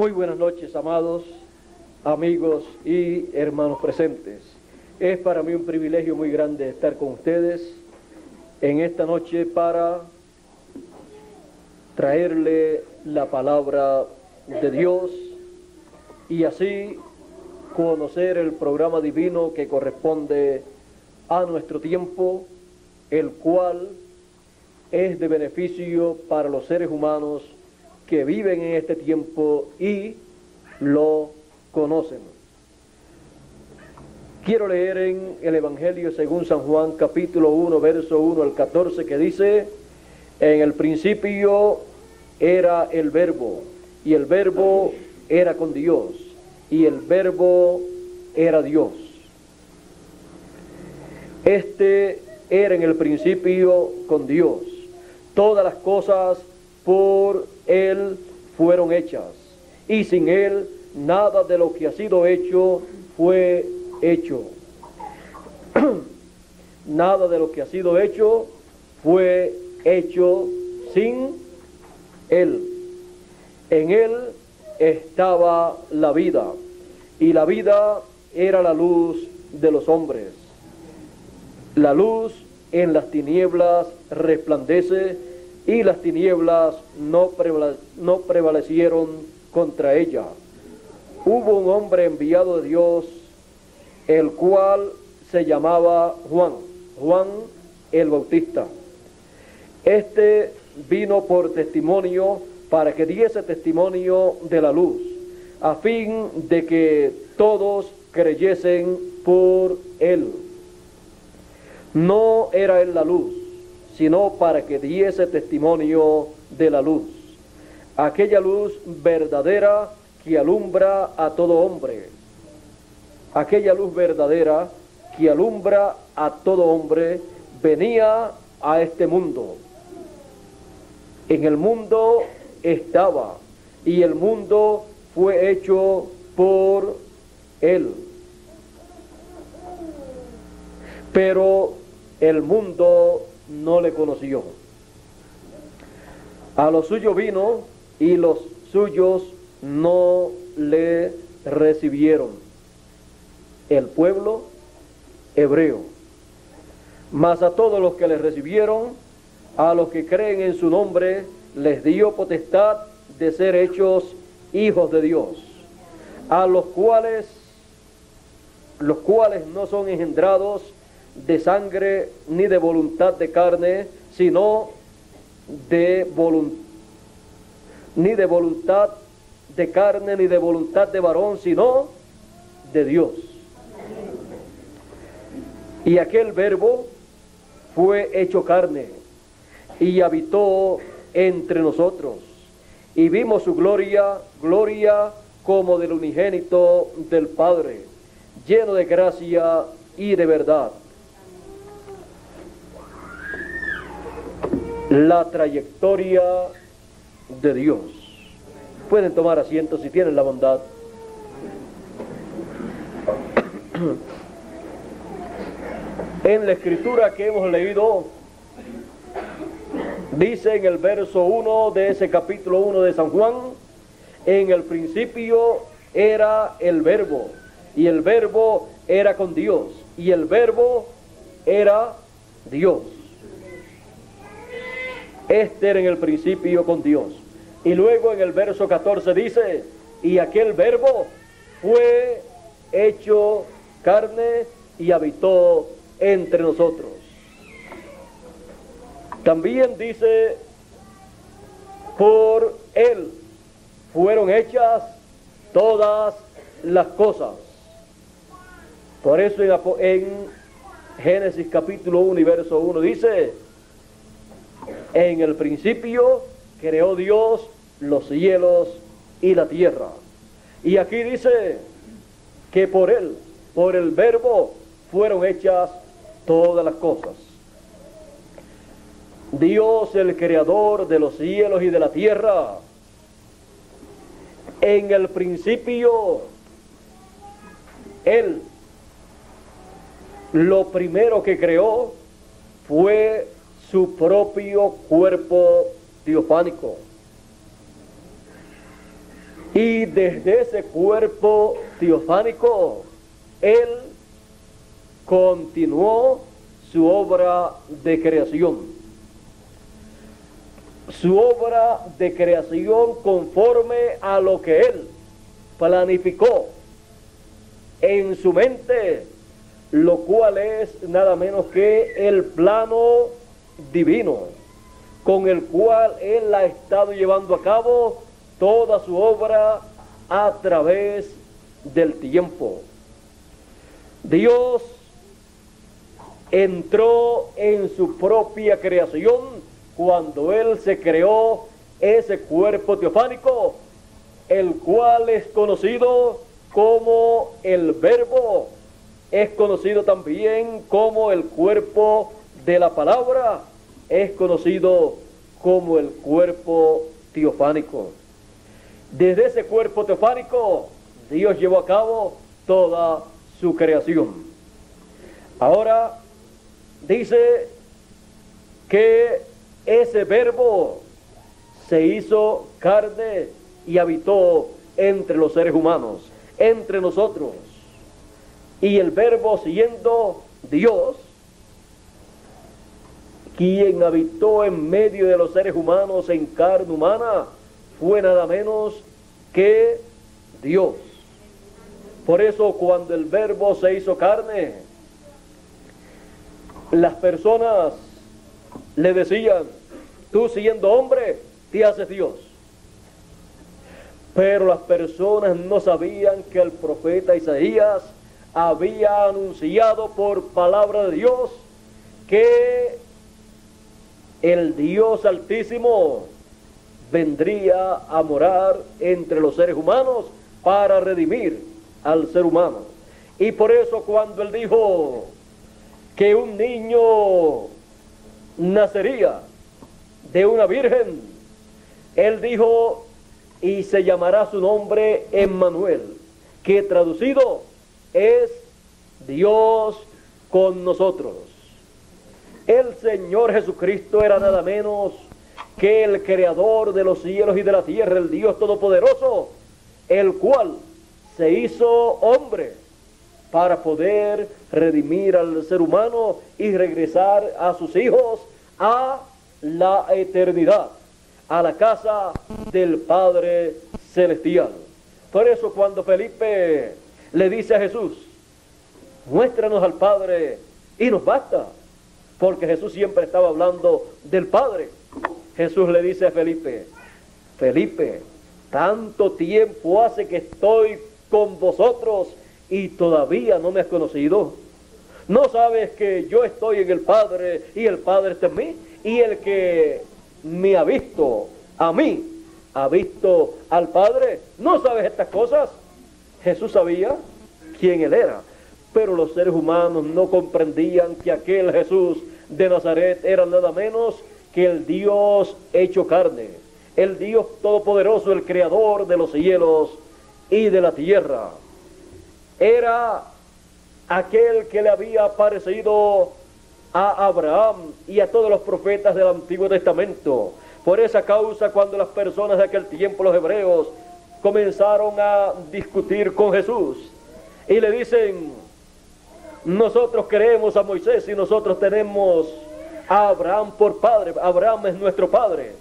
Muy buenas noches, amados amigos y hermanos presentes. Es para mí un privilegio muy grande estar con ustedes en esta noche para traerle la palabra de Dios y así conocer el programa divino que corresponde a nuestro tiempo, el cual es de beneficio para los seres humanos que viven en este tiempo y lo conocen. Quiero leer en el Evangelio según San Juan, capítulo 1, verso 1 al 14, que dice: en el principio era el Verbo, y el Verbo era con Dios, y el Verbo era Dios. Este era en el principio con Dios. Todas las cosas por Él fueron hechas, y sin Él nada de lo que ha sido hecho fue hecho. Nada de lo que ha sido hecho fue hecho sin Él. En Él estaba la vida, y la vida era la luz de los hombres. La luz en las tinieblas resplandece, y las tinieblas no prevalecieron contra ella. Hubo un hombre enviado de Dios, el cual se llamaba Juan el Bautista. Este vino por testimonio, para que diese testimonio de la luz, a fin de que todos creyesen por él. No era él la luz, sino para que diese testimonio de la luz, aquella luz verdadera que alumbra a todo hombre. Aquella luz verdadera que alumbra a todo hombre venía a este mundo. En el mundo estaba, y el mundo fue hecho por él. Pero el mundo no le conoció. A lo suyo vino, y los suyos no le recibieron. El pueblo hebreo. Mas a todos los que le recibieron, a los que creen en su nombre, les dio potestad de ser hechos hijos de Dios, a los cuales no son engendrados de sangre ni de voluntad de carne, sino ni de voluntad de carne, ni de voluntad de varón, sino de Dios. Y aquel Verbo fue hecho carne y habitó entre nosotros, y vimos su gloria como del unigénito del Padre, lleno de gracia y de verdad. La trayectoria de Dios. Pueden tomar asiento si tienen la bondad. En la escritura que hemos leído, dice en el verso 1 de ese capítulo 1 de San Juan: en el principio era el Verbo, y el Verbo era con Dios, y el Verbo era Dios. Este era en el principio con Dios. Y luego en el verso 14 dice: y aquel Verbo fue hecho carne y habitó entre nosotros. También dice: por él fueron hechas todas las cosas. Por eso en Génesis capítulo 1 y verso 1 dice: en el principio creó Dios los cielos y la tierra. Y aquí dice que por él, por el Verbo, fueron hechas todas las cosas. Dios, el creador de los cielos y de la tierra, en el principio, Él, lo primero que creó fue su propio cuerpo teofánico. Y desde ese cuerpo teofánico, Él continuó su obra de creación. Su obra de creación conforme a lo que Él planificó en su mente, lo cual es nada menos que el plano divino, con el cual Él ha estado llevando a cabo toda su obra a través del tiempo. Dios entró en su propia creación cuando Él se creó ese cuerpo teofánico, el cual es conocido como el Verbo, es conocido también como el cuerpo de la palabra, es conocido como el cuerpo teofánico. Desde ese cuerpo teofánico, Dios llevó a cabo toda su creación. Ahora dice que ese Verbo se hizo carne y habitó entre los seres humanos, entre nosotros. Y el Verbo, siendo Dios, quien habitó en medio de los seres humanos en carne humana, fue nada menos que Dios. Por eso cuando el Verbo se hizo carne, las personas le decían: tú siendo hombre, te haces Dios. Pero las personas no sabían que el profeta Isaías había anunciado por palabra de Dios que el Dios Altísimo vendría a morar entre los seres humanos para redimir al ser humano. Y por eso cuando Él dijo que un niño nacería de una virgen, Él dijo: y se llamará su nombre Emmanuel, que traducido es Dios con nosotros. El Señor Jesucristo era nada menos que el creador de los cielos y de la tierra, el Dios todopoderoso, el cual se hizo hombre para poder redimir al ser humano y regresar a sus hijos a la eternidad, a la casa del Padre Celestial. Por eso cuando Felipe le dice a Jesús: muéstranos al Padre y nos basta, porque Jesús siempre estaba hablando del Padre. Jesús le dice a Felipe: Felipe, tanto tiempo hace que estoy con vosotros y todavía no me has conocido. ¿No sabes que yo estoy en el Padre y el Padre está en mí? Y el que me ha visto a mí, ha visto al Padre. ¿No sabes estas cosas? Jesús sabía quién Él era, pero los seres humanos no comprendían que aquel Jesús de Nazaret era nada menos que el Dios hecho carne, el Dios todopoderoso, el creador de los cielos y de la tierra. Era aquel que le había aparecido a Abraham y a todos los profetas del Antiguo Testamento. Por esa causa, cuando las personas de aquel tiempo, los hebreos, comenzaron a discutir con Jesús y le dicen: nosotros queremos a Moisés y nosotros tenemos a Abraham por padre, Abraham es nuestro padre.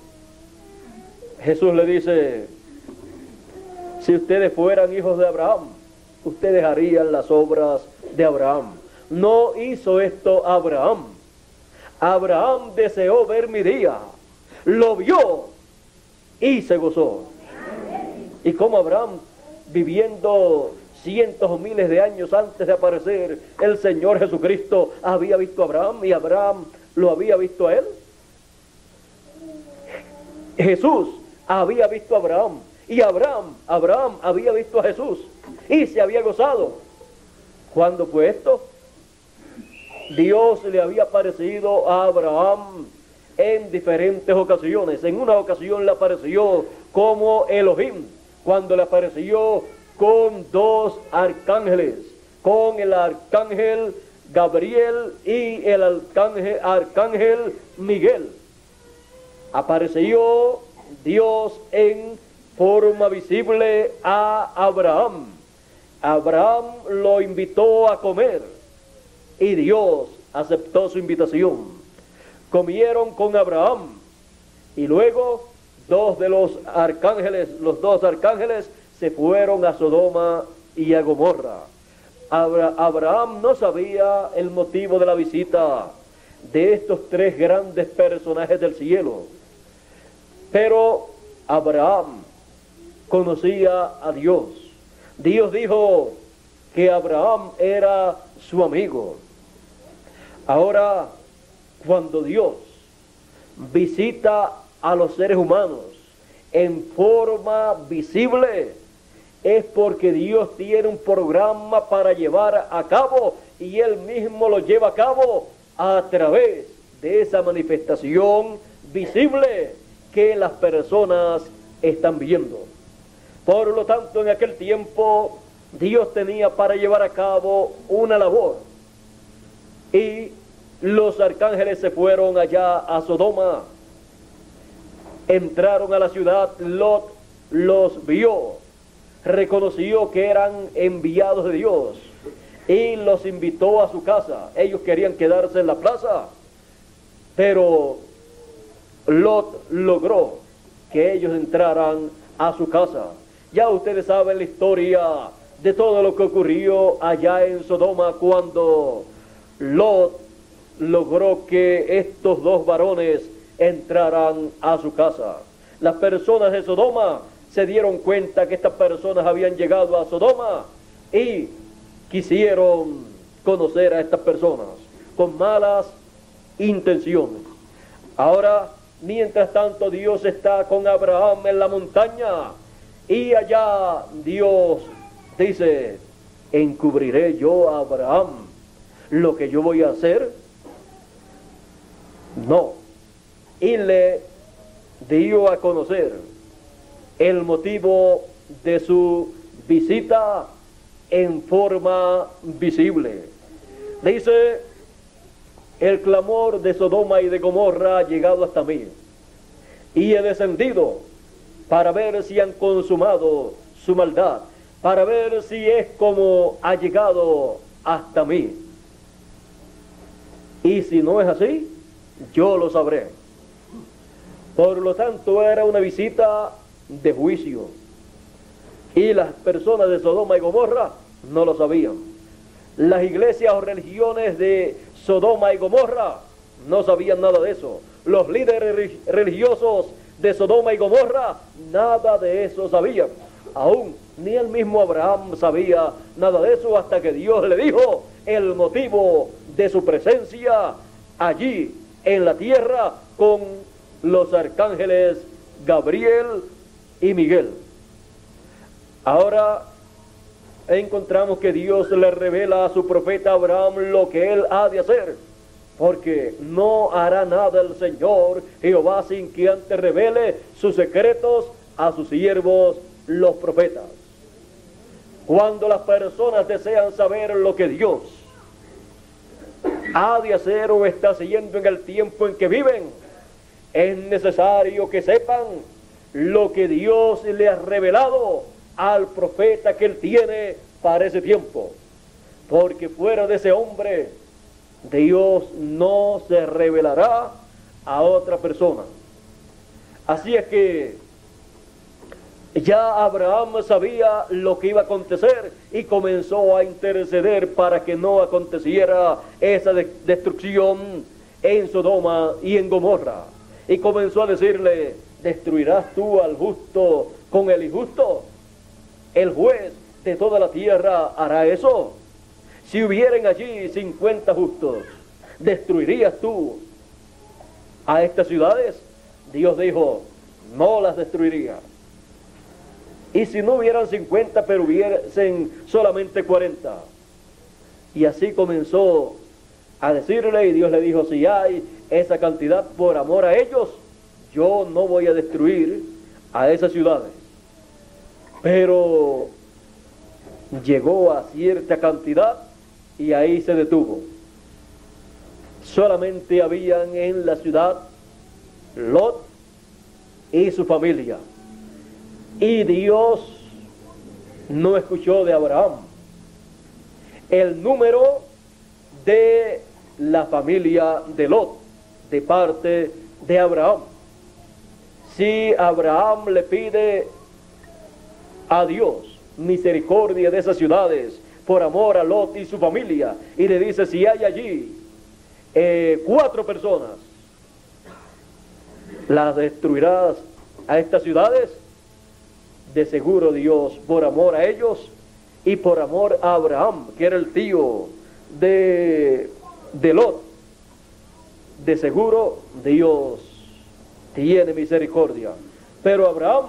Jesús le dice: si ustedes fueran hijos de Abraham, ustedes harían las obras de Abraham. No hizo esto Abraham. Abraham deseó ver mi día, lo vio y se gozó. Y como Abraham, viviendo cientos o miles de años antes de aparecer el Señor Jesucristo, había visto a Abraham y Abraham lo había visto a él. Jesús había visto a Abraham y Abraham había visto a Jesús y se había gozado. ¿Cuándo fue esto? Dios le había aparecido a Abraham en diferentes ocasiones. En una ocasión le apareció como Elohim, cuando le apareció con dos arcángeles, con el arcángel Gabriel y el arcángel Miguel. Apareció Dios en forma visible a Abraham. Abraham lo invitó a comer y Dios aceptó su invitación. Comieron con Abraham y luego los dos arcángeles se fueron a Sodoma y a Gomorra. Abraham no sabía el motivo de la visita de estos tres grandes personajes del cielo, pero Abraham conocía a Dios. Dios dijo que Abraham era su amigo. Ahora, cuando Dios visita a los seres humanos en forma visible, es porque Dios tiene un programa para llevar a cabo y Él mismo lo lleva a cabo a través de esa manifestación visible que las personas están viendo. Por lo tanto, en aquel tiempo Dios tenía para llevar a cabo una labor y los arcángeles se fueron allá a Sodoma. Entraron a la ciudad, Lot los vio, reconoció que eran enviados de Dios y los invitó a su casa. Ellos querían quedarse en la plaza, pero Lot logró que ellos entraran a su casa. Ya ustedes saben la historia de todo lo que ocurrió allá en Sodoma cuando Lot logró que estos dos varones entraran a su casa. Las personas de Sodoma se dieron cuenta que estas personas habían llegado a Sodoma y quisieron conocer a estas personas con malas intenciones. Ahora, mientras tanto, Dios está con Abraham en la montaña y allá Dios dice: ¿encubriré yo a Abraham lo que yo voy a hacer? No. Y le dio a conocer el motivo de su visita en forma visible. Dice: el clamor de Sodoma y de Gomorra ha llegado hasta mí, y he descendido para ver si han consumado su maldad, para ver si es como ha llegado hasta mí. Y si no es así, yo lo sabré. Por lo tanto, era una visita de juicio. Y las personas de Sodoma y Gomorra no lo sabían. Las iglesias o religiones de Sodoma y Gomorra no sabían nada de eso. Los líderes religiosos de Sodoma y Gomorra nada de eso sabían. Aún ni el mismo Abraham sabía nada de eso hasta que Dios le dijo el motivo de su presencia allí en la tierra con los arcángeles Gabriel y Miguel. Ahora encontramos que Dios le revela a su profeta Abraham lo que él ha de hacer, porque no hará nada el Señor Jehová sin que antes revele sus secretos a sus siervos los profetas. Cuando las personas desean saber lo que Dios ha de hacer o está haciendo en el tiempo en que viven, es necesario que sepan lo que Dios le ha revelado al profeta que él tiene para ese tiempo, porque fuera de ese hombre Dios no se revelará a otra persona. Así es que ya Abraham sabía lo que iba a acontecer y comenzó a interceder para que no aconteciera esa destrucción en Sodoma y en Gomorra. Y comenzó a decirle: ¿destruirás tú al justo con el injusto? ¿El juez de toda la tierra hará eso? Si hubieran allí 50 justos, ¿destruirías tú a estas ciudades? Dios dijo: no las destruiría. Y si no hubieran 50, pero hubiesen solamente 40. Y así comenzó a decirle, y Dios le dijo: si hay esa cantidad por amor a ellos, yo no voy a destruir a esas ciudades. Pero llegó a cierta cantidad y ahí se detuvo. Solamente habían en la ciudad Lot y su familia. Y Dios no escuchó de Abraham el número de la familia de Lot, de parte de Abraham. Si Abraham le pide a Dios misericordia de esas ciudades por amor a Lot y su familia, y le dice: si hay allí 4 personas, las destruirás a estas ciudades, de seguro Dios, por amor a ellos y por amor a Abraham, que era el tío de Lot, de seguro Dios tiene misericordia. Pero Abraham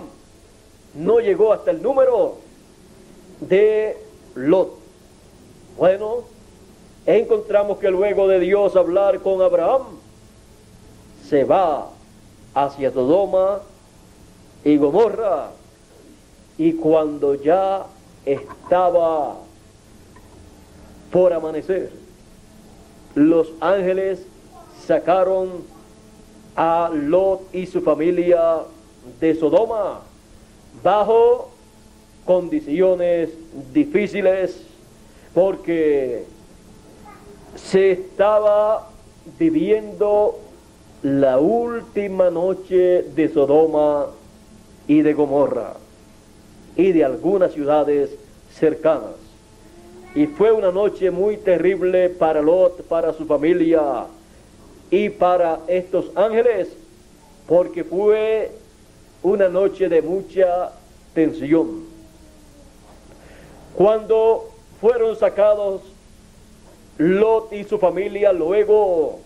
no llegó hasta el número de Lot. Bueno, encontramos que luego de Dios hablar con Abraham, se va hacia Sodoma y Gomorra, y cuando ya estaba por amanecer, los ángeles sacaron a Lot y su familia de Sodoma bajo condiciones difíciles, porque se estaba viviendo la última noche de Sodoma y de Gomorra y de algunas ciudades cercanas. Y fue una noche muy terrible para Lot, para su familia y para estos ángeles, porque fue una noche de mucha tensión. Cuando fueron sacados Lot y su familia, luego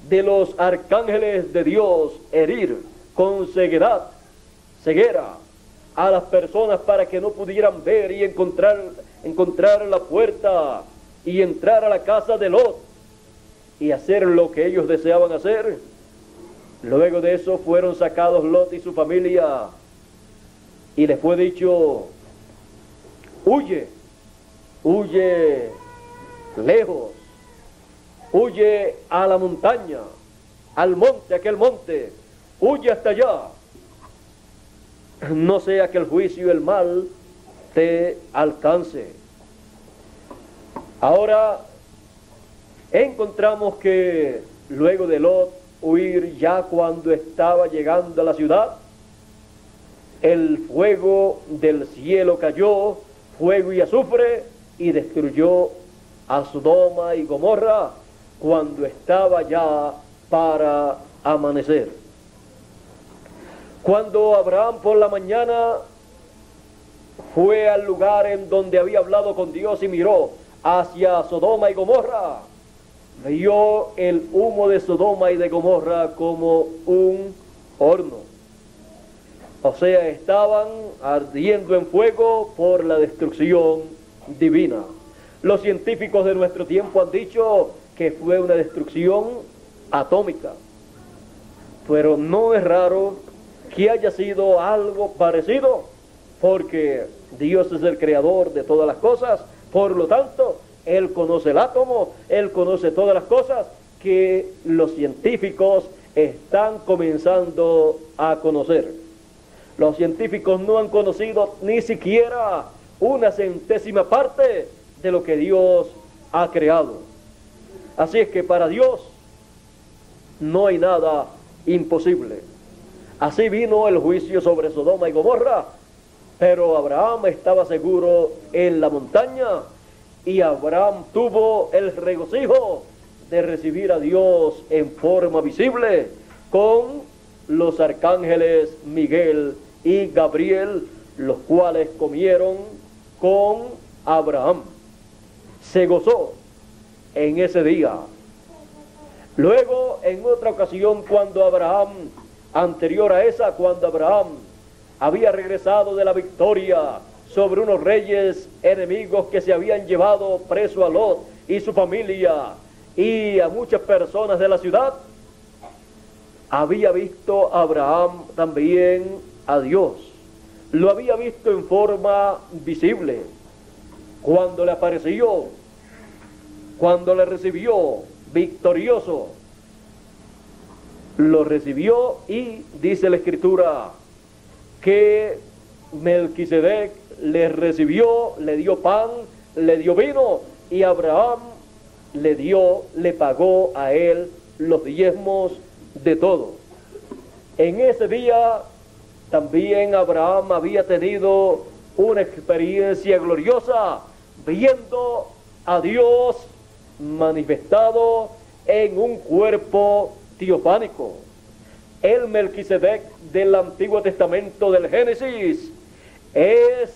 de los arcángeles de Dios herir con ceguera a las personas para que no pudieran ver y encontrar la puerta y entrar a la casa de Lot y hacer lo que ellos deseaban hacer, luego de eso fueron sacados Lot y su familia, y les fue dicho: huye lejos, huye a la montaña, al monte, aquel monte, huye hasta allá, no sea que el juicio y el mal te alcance. Ahora encontramos que luego de Lot huir, ya cuando estaba llegando a la ciudad, el fuego del cielo cayó, fuego y azufre, y destruyó a Sodoma y Gomorra cuando estaba ya para amanecer. Cuando Abraham por la mañana fue al lugar en donde había hablado con Dios y miró hacia Sodoma y Gomorra, vio el humo de Sodoma y de Gomorra como un horno. O sea, estaban ardiendo en fuego por la destrucción divina. Los científicos de nuestro tiempo han dicho que fue una destrucción atómica, pero no es raro que haya sido algo parecido, porque Dios es el creador de todas las cosas. Por lo tanto, Él conoce el átomo, Él conoce todas las cosas que los científicos están comenzando a conocer. Los científicos no han conocido ni siquiera una centésima parte de lo que Dios ha creado. Así es que para Dios no hay nada imposible. Así vino el juicio sobre Sodoma y Gomorra, pero Abraham estaba seguro en la montaña, y Abraham tuvo el regocijo de recibir a Dios en forma visible con los arcángeles Miguel y Gabriel, los cuales comieron con Abraham. Se gozó en ese día. Luego, en otra ocasión, cuando Abraham, anterior a esa, cuando Abraham había regresado de la victoria sobre unos reyes enemigos que se habían llevado preso a Lot y su familia y a muchas personas de la ciudad, había visto Abraham también a Dios. Lo había visto en forma visible cuando le apareció, cuando le recibió victorioso. Lo recibió, y dice la Escritura que Melquisedec le recibió, le dio pan, le dio vino, y Abraham le pagó a él los diezmos de todo. En ese día también Abraham había tenido una experiencia gloriosa, viendo a Dios manifestado en un cuerpo teofánico. El Melquisedec del Antiguo Testamento del Génesis es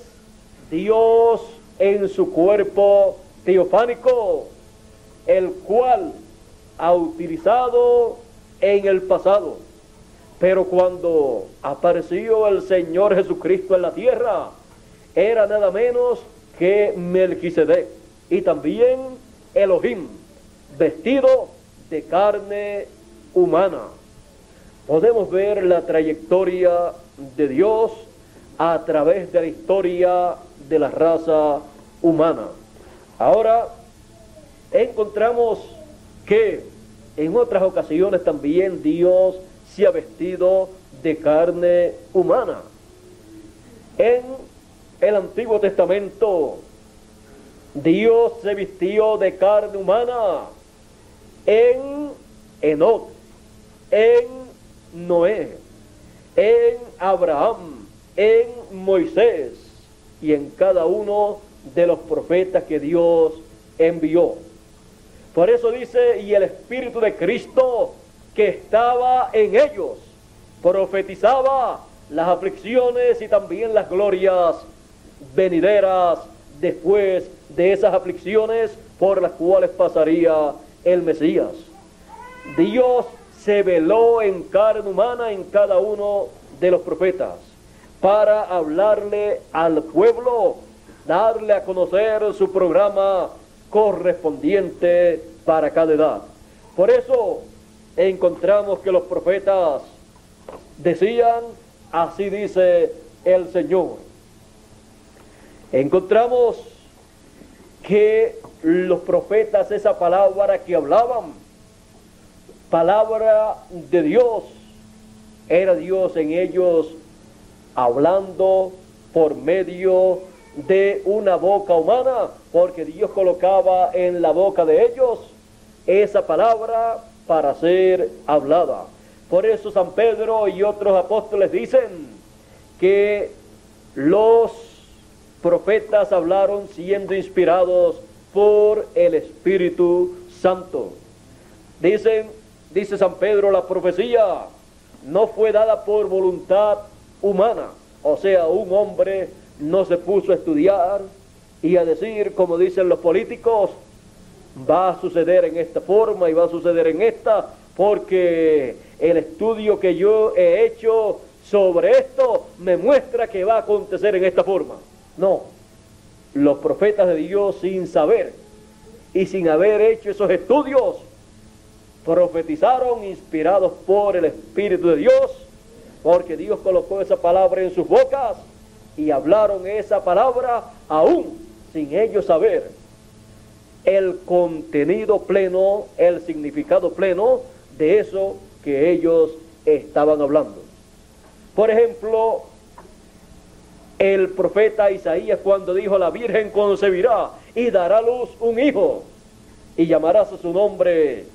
Dios en su cuerpo teofánico, el cual ha utilizado en el pasado. Pero cuando apareció el Señor Jesucristo en la tierra, era nada menos que Melquisedec, y también Elohim, vestido de carne humana. Podemos ver la trayectoria de Dios a través de la historia de la raza humana. Ahora encontramos que en otras ocasiones también Dios se ha vestido de carne humana. En el Antiguo Testamento, Dios se vistió de carne humana en Enoc, en Noé, en Abraham, en Moisés y en cada uno de los profetas que Dios envió. Por eso dice, y el Espíritu de Cristo que estaba en ellos profetizaba las aflicciones y también las glorias venideras después de esas aflicciones por las cuales pasaría el Mesías. Dios se veló en carne humana en cada uno de los profetas para hablarle al pueblo, darle a conocer su programa correspondiente para cada edad. Por eso encontramos que los profetas decían, así dice el Señor. Encontramos que los profetas, esa palabra que hablaban, palabra de Dios, era Dios en ellos hablando por medio de una boca humana, porque Dios colocaba en la boca de ellos esa palabra para ser hablada. Por eso San Pedro y otros apóstoles dicen que los profetas hablaron siendo inspirados por el Espíritu Santo. Dice San Pedro, la profecía no fue dada por voluntad humana, o sea, un hombre no se puso a estudiar y a decir, como dicen los políticos, va a suceder en esta forma y va a suceder en esta, porque el estudio que yo he hecho sobre esto me muestra que va a acontecer en esta forma. No, los profetas de Dios, sin saber y sin haber hecho esos estudios, profetizaron inspirados por el Espíritu de Dios, porque Dios colocó esa palabra en sus bocas y hablaron esa palabra aún sin ellos saber el contenido pleno, el significado pleno de eso que ellos estaban hablando. Por ejemplo, el profeta Isaías, cuando dijo, la Virgen concebirá y dará a luz un hijo y llamarás a su nombre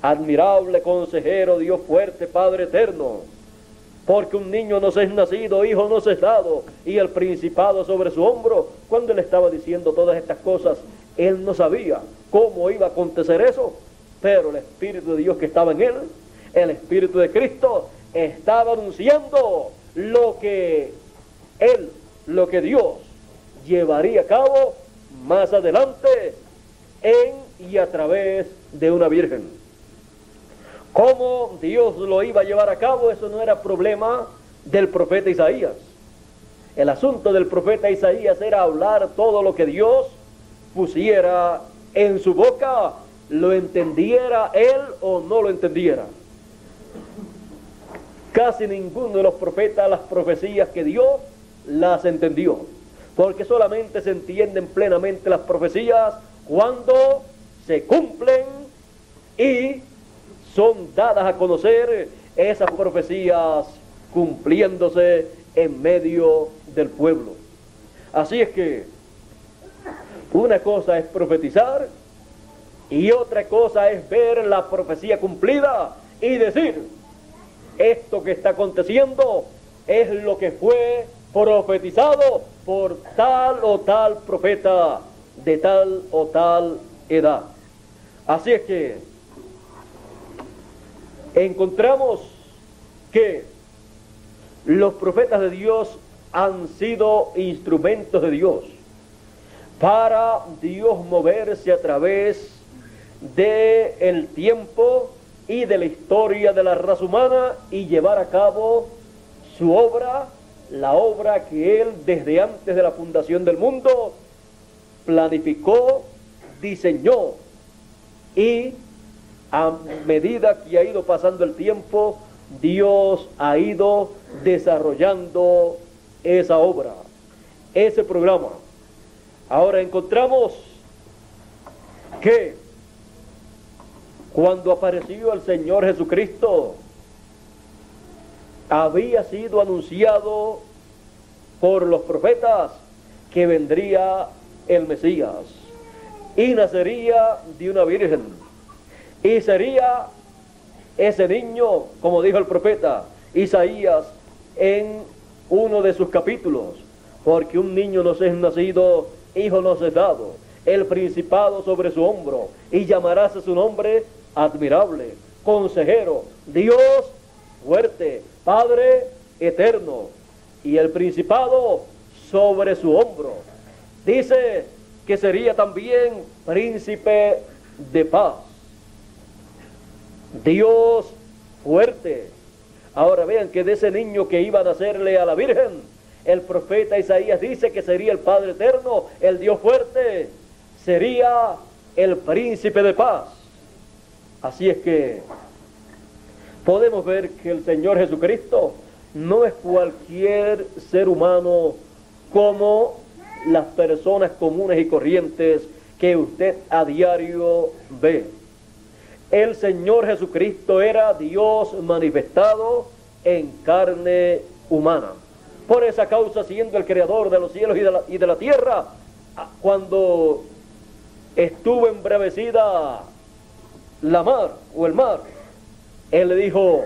Admirable Consejero, Dios fuerte, Padre eterno, porque un niño nos es nacido, hijo nos es dado, y el principado sobre su hombro. Cuando él estaba diciendo todas estas cosas, él no sabía cómo iba a acontecer eso, pero el Espíritu de Dios que estaba en él, el Espíritu de Cristo, estaba anunciando lo que Dios llevaría a cabo más adelante en y a través de una virgen. ¿Cómo Dios lo iba a llevar a cabo? Eso no era problema del profeta Isaías. El asunto del profeta Isaías era hablar todo lo que Dios pusiera en su boca, lo entendiera él o no lo entendiera. Casi ninguno de los profetas las profecías que dio las entendió, porque solamente se entienden plenamente las profecías cuando se cumplen y son dadas a conocer esas profecías cumpliéndose en medio del pueblo. Así es que una cosa es profetizar y otra cosa es ver la profecía cumplida y decir, esto que está aconteciendo es lo que fue profetizado por tal o tal profeta de tal o tal edad. Así es que encontramos que los profetas de Dios han sido instrumentos de Dios para Dios moverse a través del tiempo y de la historia de la raza humana y llevar a cabo su obra, la obra que Él desde antes de la fundación del mundo planificó, diseñó, y a medida que ha ido pasando el tiempo, Dios ha ido desarrollando esa obra, ese programa. Ahora encontramos que cuando apareció el Señor Jesucristo, había sido anunciado por los profetas que vendría el Mesías y nacería de una virgen y sería ese niño, como dijo el profeta Isaías en uno de sus capítulos, porque un niño nos es nacido, hijo nos es dado, el principado sobre su hombro, y llamarás a su nombre admirable, consejero, Dios fuerte, Padre eterno, y el principado sobre su hombro. Dice que sería también príncipe de paz, Dios fuerte. Ahora vean que de ese niño que iba a nacerle a la Virgen, el profeta Isaías dice que sería el Padre eterno, el Dios fuerte, sería el príncipe de paz. Así es que podemos ver que el Señor Jesucristo no es cualquier ser humano como las personas comunes y corrientes que usted a diario ve. El Señor Jesucristo era Dios manifestado en carne humana. Por esa causa, siendo el creador de los cielos y de la tierra, cuando estuvo embravecida la mar o el mar, Él le dijo,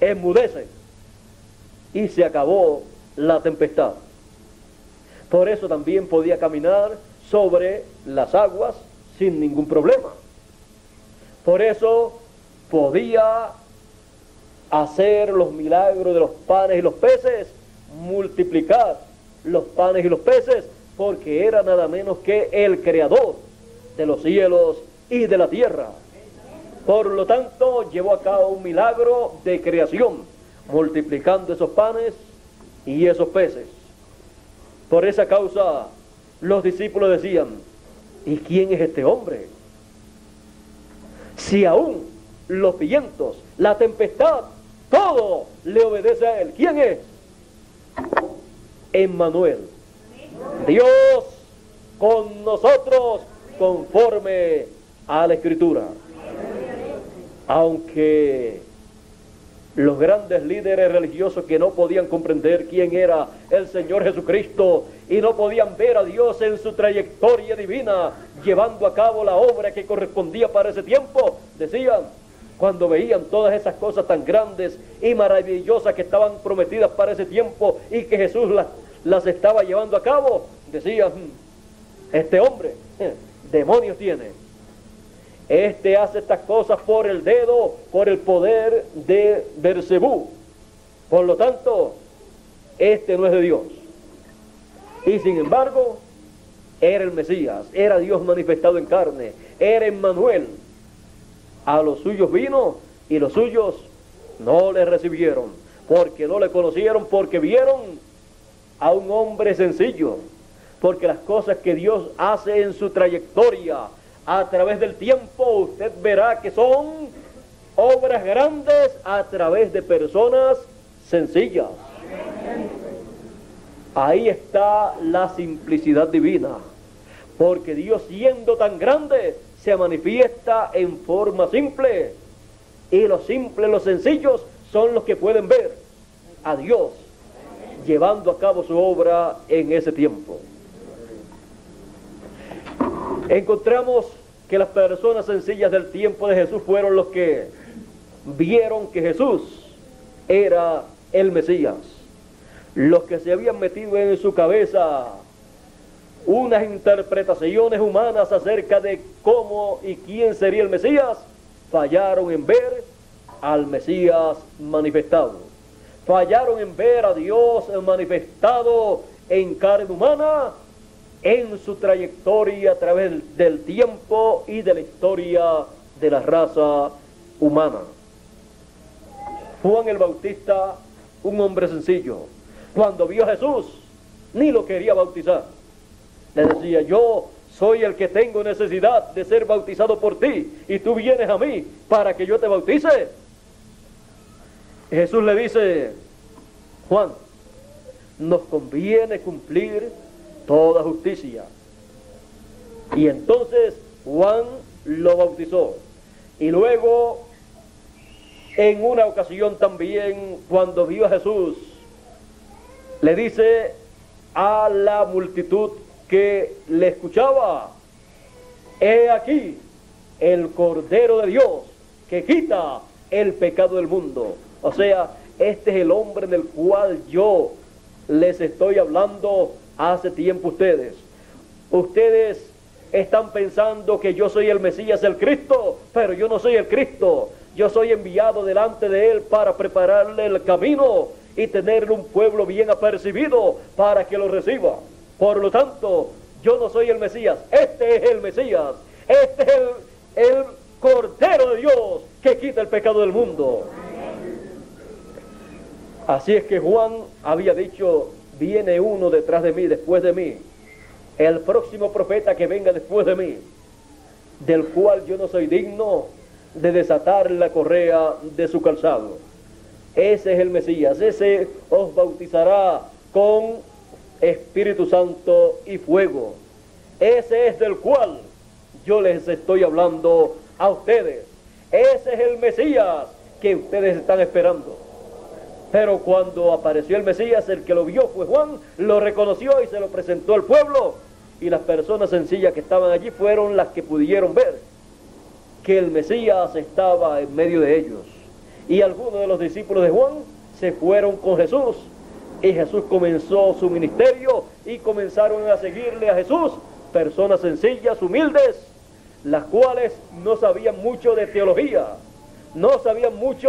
enmudece, y se acabó la tempestad. Por eso también podía caminar sobre las aguas sin ningún problema. Por eso podía hacer los milagros de los panes y los peces, multiplicar los panes y los peces, porque era nada menos que el creador de los cielos y de la tierra. Por lo tanto, llevó a cabo un milagro de creación, multiplicando esos panes y esos peces. Por esa causa, los discípulos decían, ¿y quién es este hombre? Si aún los vientos, la tempestad, todo le obedece a Él. ¿Quién es? Emmanuel, Dios con nosotros conforme a la Escritura. Aunque los grandes líderes religiosos que no podían comprender quién era el Señor Jesucristo y no podían ver a Dios en su trayectoria divina, llevando a cabo la obra que correspondía para ese tiempo, decían, cuando veían todas esas cosas tan grandes y maravillosas que estaban prometidas para ese tiempo y que Jesús las estaba llevando a cabo, decían, este hombre, demonios tiene. Este hace estas cosas por el dedo, por el poder de Beelzebú. Por lo tanto, este no es de Dios. Y sin embargo, era el Mesías, era Dios manifestado en carne, era Emmanuel. A los suyos vino y los suyos no le recibieron, porque no le conocieron, porque vieron a un hombre sencillo, porque las cosas que Dios hace en su trayectoria a través del tiempo, usted verá que son obras grandes a través de personas sencillas. Ahí está la simplicidad divina, porque Dios, siendo tan grande, se manifiesta en forma simple, y los simples, los sencillos son los que pueden ver a Dios llevando a cabo su obra en ese tiempo. Encontramos que las personas sencillas del tiempo de Jesús fueron los que vieron que Jesús era el Mesías. Los que se habían metido en su cabeza unas interpretaciones humanas acerca de cómo y quién sería el Mesías, fallaron en ver al Mesías manifestado. Fallaron en ver a Dios manifestado en carne humana, en su trayectoria a través del tiempo y de la historia de la raza humana. Juan el Bautista, un hombre sencillo, cuando vio a Jesús, ni lo quería bautizar. Le decía: yo soy el que tengo necesidad de ser bautizado por ti, y tú vienes a mí para que yo te bautice. Jesús le dice: Juan, nos conviene cumplir toda justicia. Y entonces Juan lo bautizó. Y luego, en una ocasión también, cuando vio a Jesús, le dice a la multitud que le escuchaba: he aquí el Cordero de Dios que quita el pecado del mundo. O sea, este es el hombre del cual yo les estoy hablando hace tiempo. Ustedes están pensando que yo soy el Mesías, el Cristo, pero yo no soy el Cristo. Yo soy enviado delante de él para prepararle el camino y tenerle un pueblo bien apercibido para que lo reciba. Por lo tanto, yo no soy el Mesías, este es el Mesías, este es el Cordero de Dios que quita el pecado del mundo. Así es que Juan había dicho: viene uno detrás de mí, después de mí, el próximo profeta que venga después de mí, del cual yo no soy digno de desatar la correa de su calzado. Ese es el Mesías, ese os bautizará con Espíritu Santo y fuego. Ese es del cual yo les estoy hablando a ustedes. Ese es el Mesías que ustedes están esperando. Pero cuando apareció el Mesías, el que lo vio fue Juan, lo reconoció y se lo presentó al pueblo. Y las personas sencillas que estaban allí fueron las que pudieron ver que el Mesías estaba en medio de ellos. Y algunos de los discípulos de Juan se fueron con Jesús. Y Jesús comenzó su ministerio y comenzaron a seguirle a Jesús personas sencillas, humildes, las cuales no sabían mucho de teología, no sabían mucho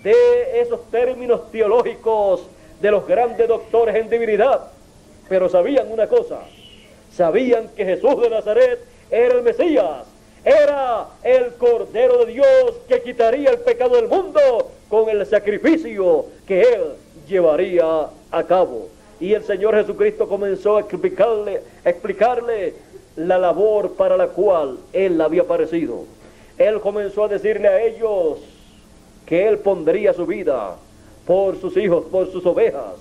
de esos términos teológicos de los grandes doctores en divinidad, pero sabían una cosa: sabían que Jesús de Nazaret era el Mesías, era el Cordero de Dios que quitaría el pecado del mundo con el sacrificio que él llevaría a cabo. Y el Señor Jesucristo comenzó a explicarle la labor para la cual él había aparecido. Él comenzó a decirle a ellos que él pondría su vida por sus hijos, por sus ovejas,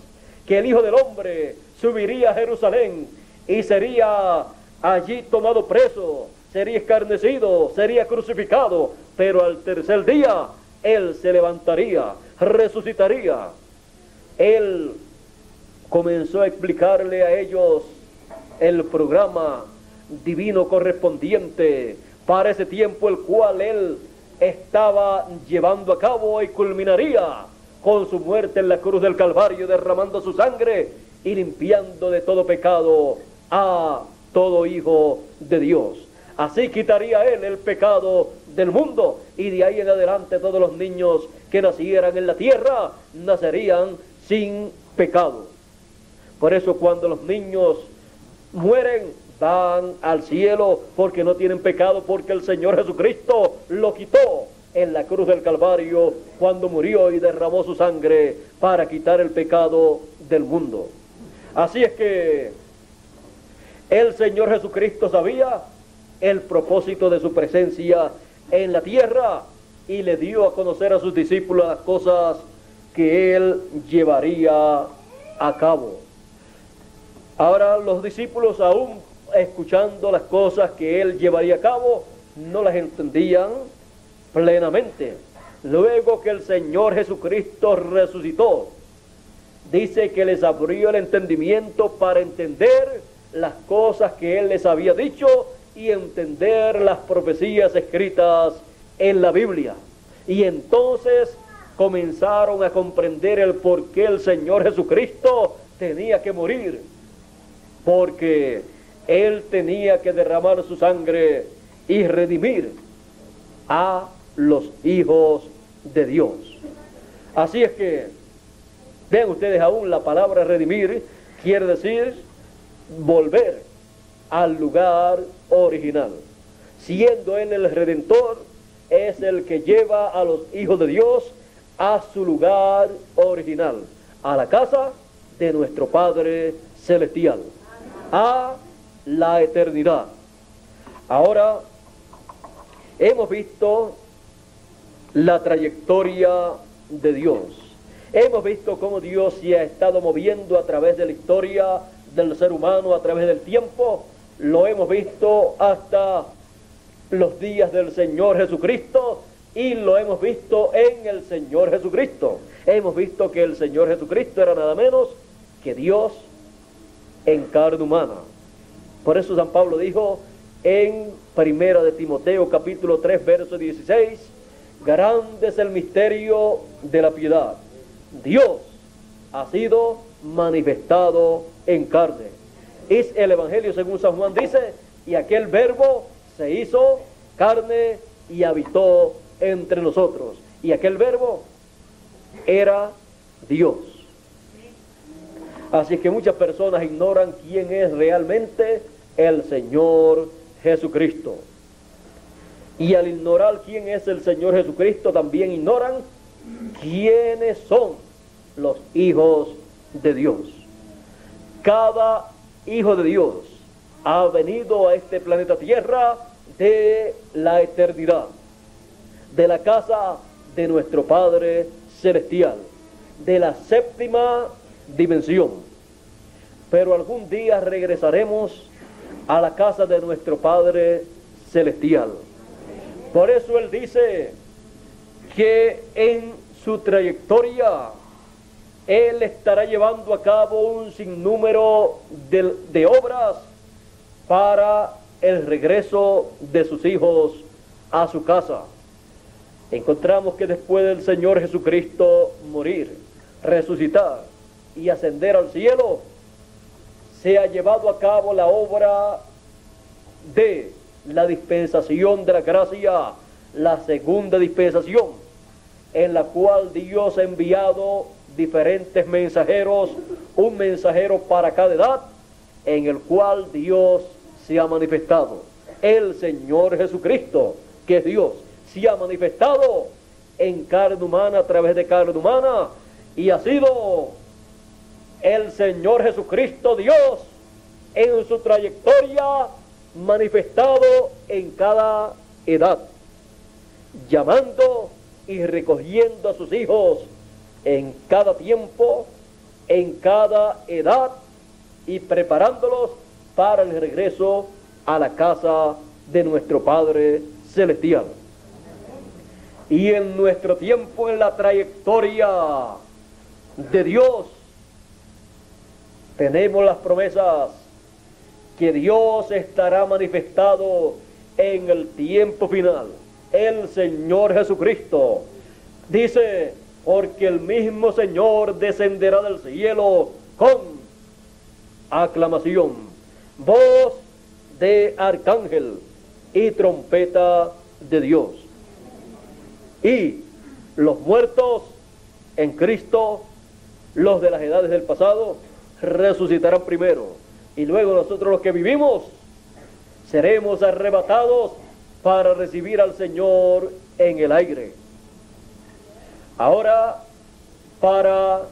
que el Hijo del Hombre subiría a Jerusalén y sería allí tomado preso, sería escarnecido, sería crucificado, pero al tercer día él se levantaría, resucitaría. Él comenzó a explicarle a ellos el programa divino correspondiente para ese tiempo, el cual él estaba llevando a cabo y culminaría con su muerte en la cruz del Calvario, derramando su sangre y limpiando de todo pecado a todo hijo de Dios. Así quitaría él el pecado del mundo, y de ahí en adelante todos los niños que nacieran en la tierra nacerían sin pecado. Por eso cuando los niños mueren, van al cielo porque no tienen pecado, porque el Señor Jesucristo lo quitó en la cruz del Calvario cuando murió y derramó su sangre para quitar el pecado del mundo. Así es que el Señor Jesucristo sabía el propósito de su presencia en la tierra y le dio a conocer a sus discípulos las cosas que él llevaría a cabo. Ahora los discípulos, aún escuchando las cosas que él llevaría a cabo, no las entendían plenamente. Luego que el Señor Jesucristo resucitó, dice que les abrió el entendimiento para entender las cosas que Él les había dicho y entender las profecías escritas en la Biblia. Y entonces comenzaron a comprender el por qué el Señor Jesucristo tenía que morir, porque Él tenía que derramar su sangre y redimir a los hijos de Dios. Así es que, vean ustedes, aún la palabra redimir quiere decir volver al lugar original. Siendo Él el Redentor, es el que lleva a los hijos de Dios a su lugar original, a la casa de nuestro Padre Celestial, a la eternidad. Ahora, hemos visto la trayectoria de Dios. Hemos visto cómo Dios se ha estado moviendo a través de la historia del ser humano, a través del tiempo. Lo hemos visto hasta los días del Señor Jesucristo y lo hemos visto en el Señor Jesucristo. Hemos visto que el Señor Jesucristo era nada menos que Dios en carne humana. Por eso San Pablo dijo en Primera de Timoteo capítulo 3 verso 16: grande es el misterio de la piedad. Dios ha sido manifestado en carne. Es el Evangelio según San Juan, dice: y aquel verbo se hizo carne y habitó entre nosotros. Y aquel verbo era Dios. Así que muchas personas ignoran quién es realmente el Señor Jesucristo. Y al ignorar quién es el Señor Jesucristo, también ignoran quiénes son los hijos de Dios. Cada hijo de Dios ha venido a este planeta Tierra de la eternidad, de la casa de nuestro Padre Celestial, de la séptima dimensión. Pero algún día regresaremos a la casa de nuestro Padre Celestial. Por eso Él dice que en su trayectoria Él estará llevando a cabo un sinnúmero de obras para el regreso de sus hijos a su casa. Encontramos que después del Señor Jesucristo morir, resucitar y ascender al cielo, se ha llevado a cabo la obra de la dispensación de la gracia, la segunda dispensación, en la cual Dios ha enviado diferentes mensajeros, un mensajero para cada edad, en el cual Dios se ha manifestado. El Señor Jesucristo, que es Dios, se ha manifestado en carne humana, a través de carne humana, y ha sido el Señor Jesucristo Dios en su trayectoria manifestado en cada edad, llamando y recogiendo a sus hijos en cada tiempo, en cada edad, y preparándolos para el regreso a la casa de nuestro Padre Celestial. Y en nuestro tiempo, en la trayectoria de Dios, tenemos las promesas que Dios estará manifestado en el tiempo final. El Señor Jesucristo dice: porque el mismo Señor descenderá del cielo con aclamación, voz de arcángel y trompeta de Dios. Y los muertos en Cristo, los de las edades del pasado, resucitarán primero. Y luego nosotros, los que vivimos, seremos arrebatados para recibir al Señor en el aire. Ahora, para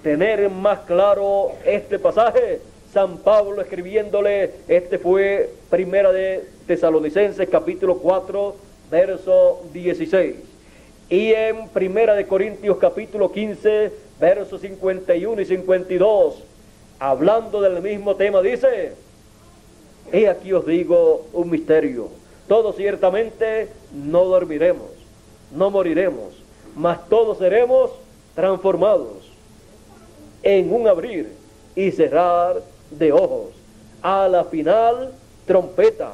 tener más claro este pasaje, San Pablo escribiéndole, este fue Primera de Tesalonicenses capítulo 4 verso 16, y en Primera de Corintios capítulo 15 versos 51 y 52, hablando del mismo tema, dice: he aquí os digo un misterio, todos ciertamente no dormiremos, no moriremos, mas todos seremos transformados en un abrir y cerrar de ojos. A la final, trompeta,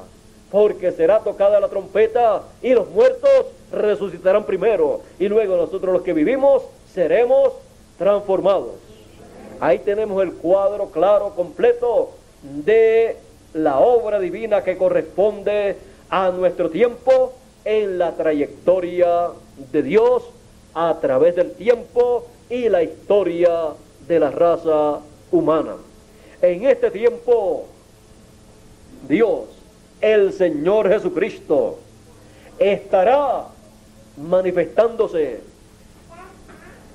porque será tocada la trompeta y los muertos resucitarán primero, y luego nosotros los que vivimos seremos transformados. Ahí tenemos el cuadro claro, completo de la obra divina que corresponde a nuestro tiempo en la trayectoria de Dios a través del tiempo y la historia de la raza humana. En este tiempo, Dios, el Señor Jesucristo, estará manifestándose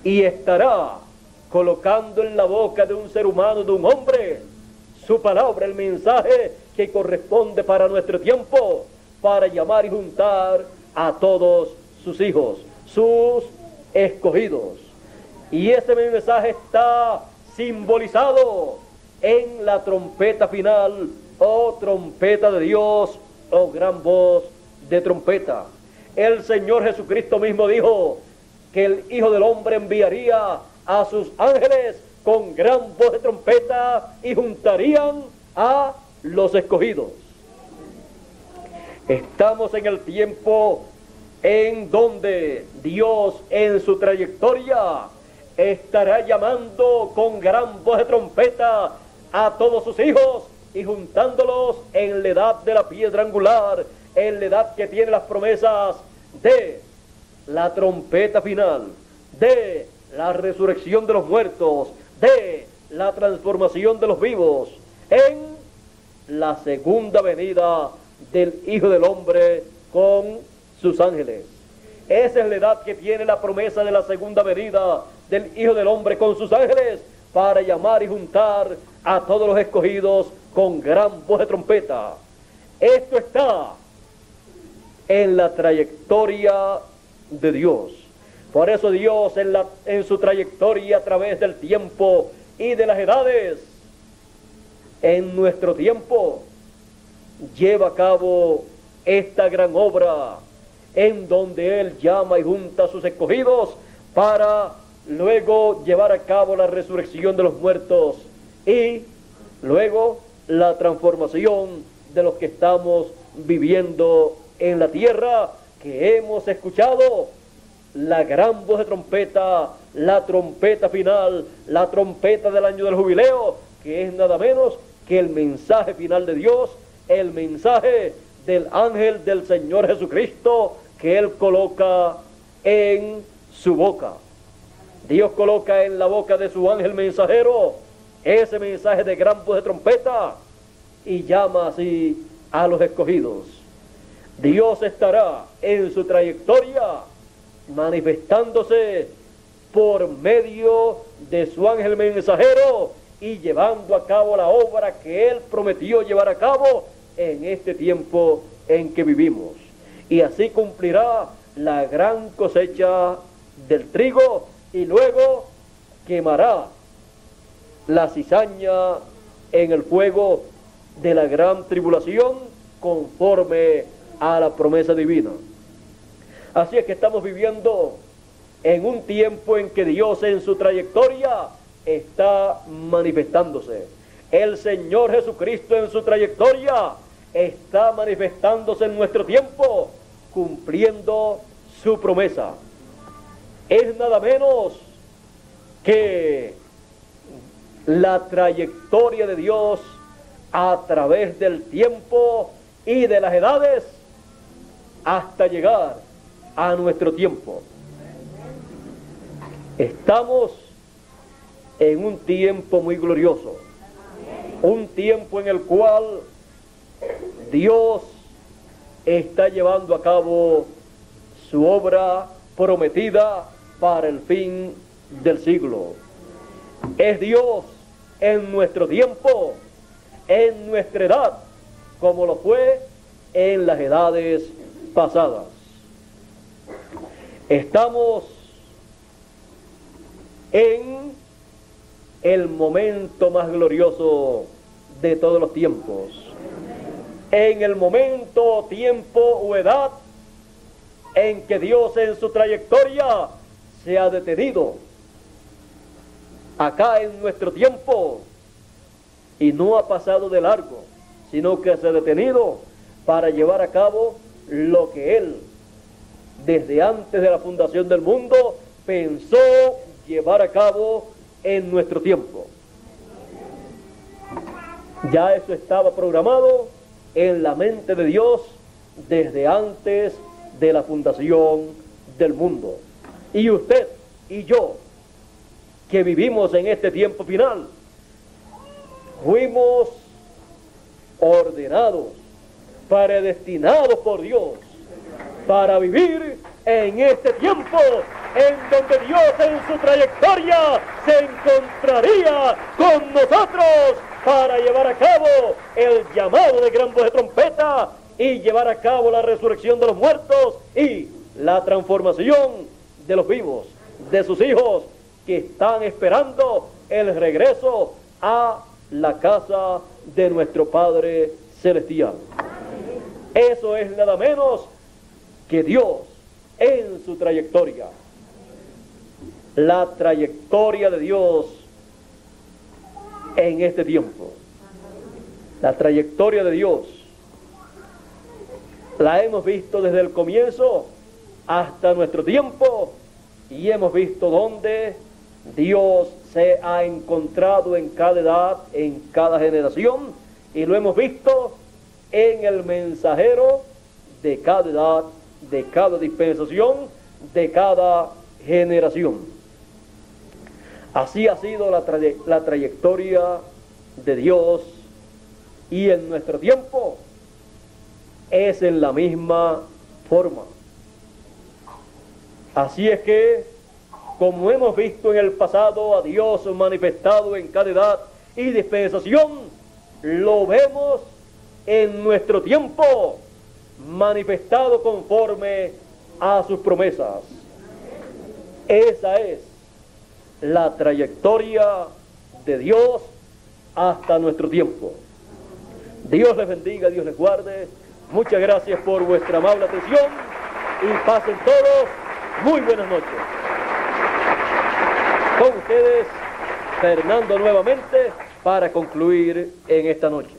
y estará colocando en la boca de un ser humano, de un hombre, su palabra, el mensaje que corresponde para nuestro tiempo, para llamar y juntar a todos sus hijos, sus escogidos. Y ese mensaje está simbolizado en la trompeta final, o trompeta de Dios, o gran voz de trompeta. El Señor Jesucristo mismo dijo que el Hijo del Hombre enviaría a sus ángeles con gran voz de trompeta y juntarían a los escogidos. Estamos en el tiempo en donde Dios en su trayectoria estará llamando con gran voz de trompeta a todos sus hijos y juntándolos en la edad de la piedra angular, en la edad que tiene las promesas de la trompeta final, de la resurrección de los muertos, de la transformación de los vivos, en la segunda venida del Hijo del Hombre con sus ángeles. Esa es la edad que tiene la promesa de la segunda venida del Hijo del Hombre con sus ángeles, para llamar y juntar a todos los escogidos con gran voz de trompeta. Esto está en la trayectoria de Dios. Por eso Dios en su trayectoria a través del tiempo y de las edades, en nuestro tiempo, lleva a cabo esta gran obra en donde Él llama y junta a sus escogidos para luego llevar a cabo la resurrección de los muertos y luego la transformación de los que estamos viviendo en la tierra, que hemos escuchado la gran voz de trompeta, la trompeta final, la trompeta del año del jubileo, que es nada menos que el mensaje final de Dios, el mensaje del ángel del Señor Jesucristo que Él coloca en su boca. Dios coloca en la boca de su ángel mensajero ese mensaje de gran voz de trompeta y llama así a los escogidos. Dios estará en su trayectoria manifestándose por medio de su ángel mensajero y llevando a cabo la obra que Él prometió llevar a cabo en este tiempo en que vivimos. Y así cumplirá la gran cosecha del trigo y luego quemará la cizaña en el fuego de la gran tribulación conforme a la promesa divina. Así es que estamos viviendo en un tiempo en que Dios en su trayectoria está manifestándose. El Señor Jesucristo en su trayectoria está manifestándose en nuestro tiempo, cumpliendo su promesa. Es nada menos que la trayectoria de Dios a través del tiempo y de las edades hasta llegar a nuestro tiempo. Estamos en un tiempo muy glorioso, un tiempo en el cual Dios está llevando a cabo su obra prometida para el fin del siglo. Es Dios en nuestro tiempo, en nuestra edad, como lo fue en las edades pasadas. Estamos en el momento más glorioso de todos los tiempos, en el momento, tiempo o edad en que Dios en su trayectoria se ha detenido acá en nuestro tiempo, y no ha pasado de largo, sino que se ha detenido para llevar a cabo lo que Él, desde antes de la fundación del mundo, pensó llevar a cabo en nuestro tiempo. Ya eso estaba programado en la mente de Dios desde antes de la fundación del mundo. Y usted y yo, que vivimos en este tiempo final, fuimos ordenados, predestinados por Dios para vivir en este tiempo en donde Dios en su trayectoria se encontraría con nosotros para llevar a cabo el llamado de gran voz de trompeta y llevar a cabo la resurrección de los muertos y la transformación de los vivos, de sus hijos que están esperando el regreso a la casa de nuestro Padre Celestial. Eso es nada menos que Dios en su trayectoria. La trayectoria de Dios en este tiempo. La trayectoria de Dios la hemos visto desde el comienzo hasta nuestro tiempo y hemos visto dónde Dios se ha encontrado en cada edad, en cada generación, y lo hemos visto en el mensajero de cada edad, de cada dispensación, de cada generación. Así ha sido la trayectoria de Dios, y en nuestro tiempo es en la misma forma. Así es que, como hemos visto en el pasado a Dios manifestado en cada edad y dispensación, lo vemos en nuestro tiempo manifestado conforme a sus promesas. Esa es la trayectoria de Dios hasta nuestro tiempo. Dios les bendiga, Dios les guarde. Muchas gracias por vuestra amable atención y pasen todos muy buenas noches. Con ustedes, Fernando nuevamente para concluir en esta noche.